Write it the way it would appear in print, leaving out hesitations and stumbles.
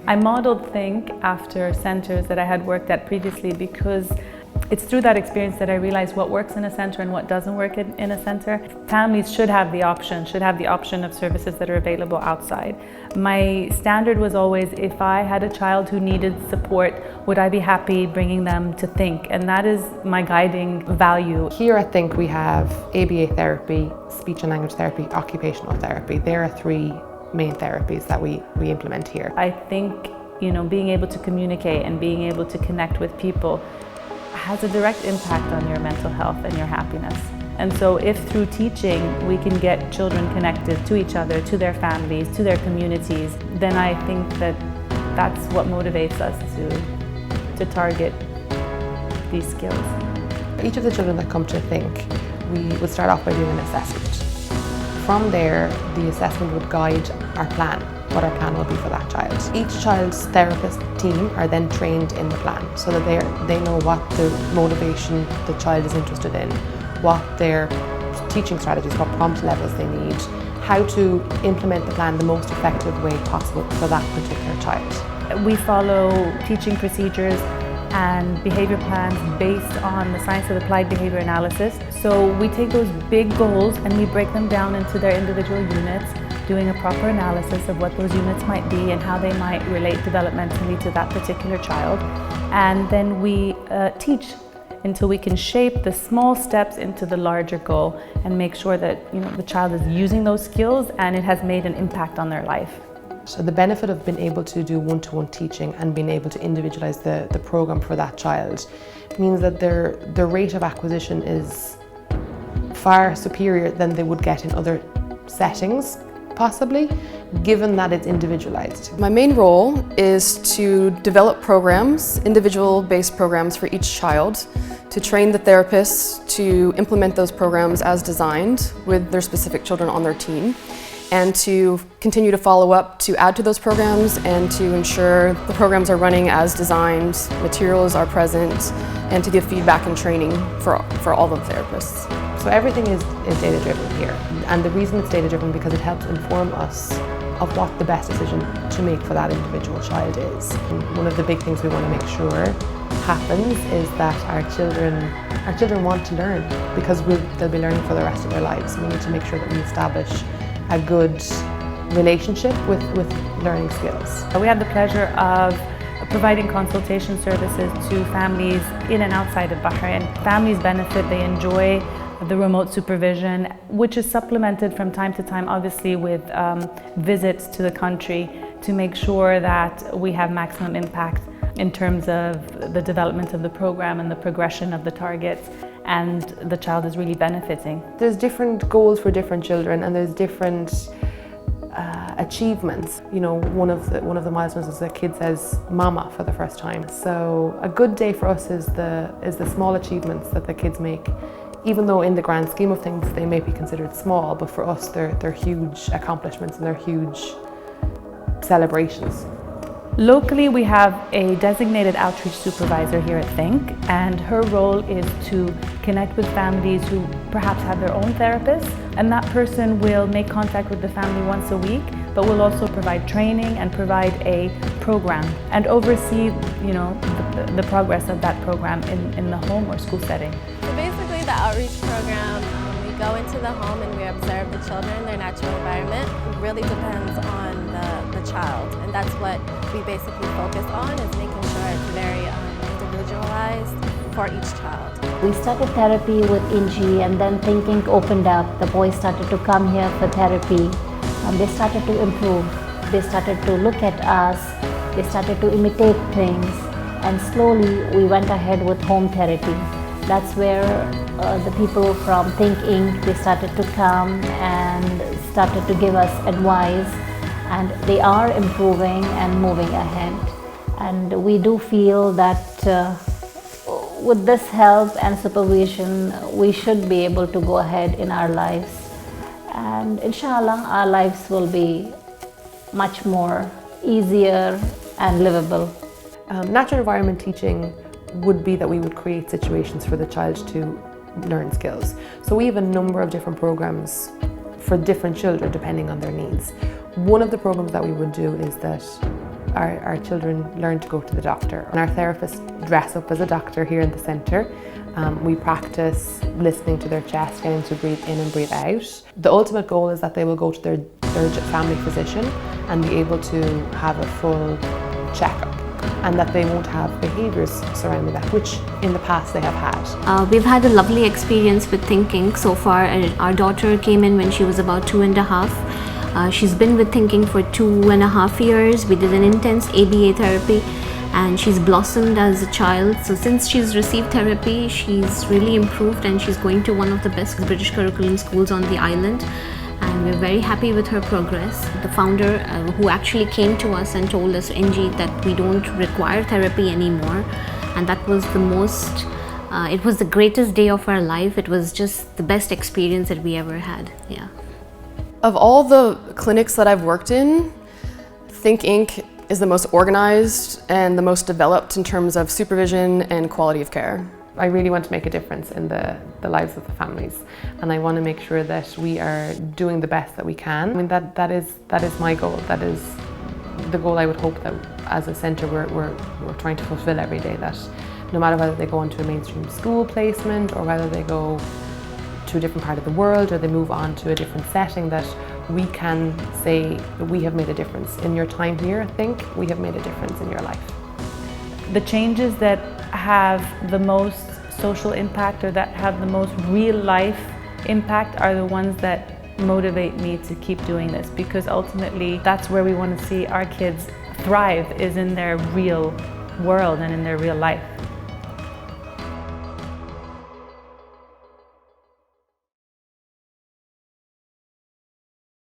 I modeled Think after centres that I had worked at previously because it's through that experience that I realized what works in a centre and what doesn't work in a centre. Families should have the option of services that are available outside. My standard was always, if I had a child who needed support, would I be happy bringing them to Think? And that is my guiding value. Here at Think we have ABA therapy, speech and language therapy, occupational therapy. There are three main therapies that we implement here. I think, being able to communicate and being able to connect with people has a direct impact on your mental health and your happiness. And so if through teaching we can get children connected to each other, to their families, to their communities, then I think that that's what motivates us to target these skills. Each of the children that come to Think, we would start off by doing an assessment. From there, the assessment would guide our plan, what our plan will be for that child. Each child's therapist team are then trained in the plan so that they know what the motivation the child is interested in, what their teaching strategies, what prompt levels they need, how to implement the plan the most effective way possible for that particular child. We follow teaching procedures and behaviour plans based on the science of applied behaviour analysis. So we take those big goals and we break them down into their individual units, doing a proper analysis of what those units might be and how they might relate developmentally to that particular child. And then we teach until we can shape the small steps into the larger goal and make sure that the child is using those skills and it has made an impact on their life. So the benefit of being able to do one-to-one teaching and being able to individualise the programme for that child means that their rate of acquisition is far superior than they would get in other settings, possibly, given that it's individualised. My main role is to develop programs, individual-based programs for each child, to train the therapists to implement those programs as designed with their specific children on their team, and to continue to follow up to add to those programs and to ensure the programs are running as designed, materials are present, and to give feedback and training for all the therapists. So everything is data-driven here, and the reason it's data-driven because it helps inform us of what the best decision to make for that individual child is. And one of the big things we want to make sure happens is that our children want to learn, because they'll be learning for the rest of their lives. We need to make sure that we establish a good relationship with learning skills. We have the pleasure of providing consultation services to families in and outside of Bahrain. Families benefit, they enjoy the remote supervision, which is supplemented from time to time, obviously, with visits to the country to make sure that we have maximum impact in terms of the development of the program and the progression of the targets, and the child is really benefiting. There's different goals for different children, and there's different achievements. One of the milestones is that a kid says "mama" for the first time. So a good day for us is the small achievements that the kids make. Even though in the grand scheme of things they may be considered small, but for us they're huge accomplishments and they're huge celebrations. Locally, we have a designated outreach supervisor here at Think, and her role is to connect with families who perhaps have their own therapists, and that person will make contact with the family once a week, but will also provide training and provide a program and oversee, the progress of that program in the home or school setting. So basically, the outreach program, we go into the home and we observe the children, their natural environment. It really depends on the child, and that's what we basically focus on, is making sure it's very individualized for each child. We started therapy with Inji, and then thinking opened up. The boys started to come here for therapy, and they started to improve. They started to look at us, they started to imitate things, and slowly we went ahead with home therapy. That's where the people from Think Inc., they started to come and started to give us advice, and they are improving and moving ahead. And we do feel that with this help and supervision, we should be able to go ahead in our lives. And inshallah, our lives will be much more easier and livable. Natural environment teaching would be that we would create situations for the child to learn skills. So we have a number of different programs for different children depending on their needs. One of the programs that we would do is that our children learn to go to the doctor. And our therapists dress up as a doctor here in the centre. We practice listening to their chest, getting to breathe in and breathe out. The ultimate goal is that they will go to their family physician and be able to have a full checkup, and that they won't have behaviours surrounding that, which in the past they have had. We've had a lovely experience with Thinking so far. Our daughter came in when she was about 2.5. She's been with Thinking for 2.5 years. We did an intense ABA therapy and she's blossomed as a child. So since she's received therapy, she's really improved and she's going to one of the best British curriculum schools on the island. And we're very happy with her progress. The founder who actually came to us and told us, NG, that we don't require therapy anymore. And that was the most, it was the greatest day of our life. It was just the best experience that we ever had, yeah. Of all the clinics that I've worked in, Think Inc. is the most organized and the most developed in terms of supervision and quality of care. I really want to make a difference in the lives of the families, and I want to make sure that we are doing the best that we can. I mean, that is my goal. That is the goal I would hope that as a centre we're trying to fulfil every day, that no matter whether they go into a mainstream school placement or whether they go to a different part of the world or they move on to a different setting, that we can say that we have made a difference. In your time here, I think we have made a difference in your life. The changes that have the most social impact or that have the most real life impact are the ones that motivate me to keep doing this, because ultimately that's where we want to see our kids thrive, is in their real world and in their real life.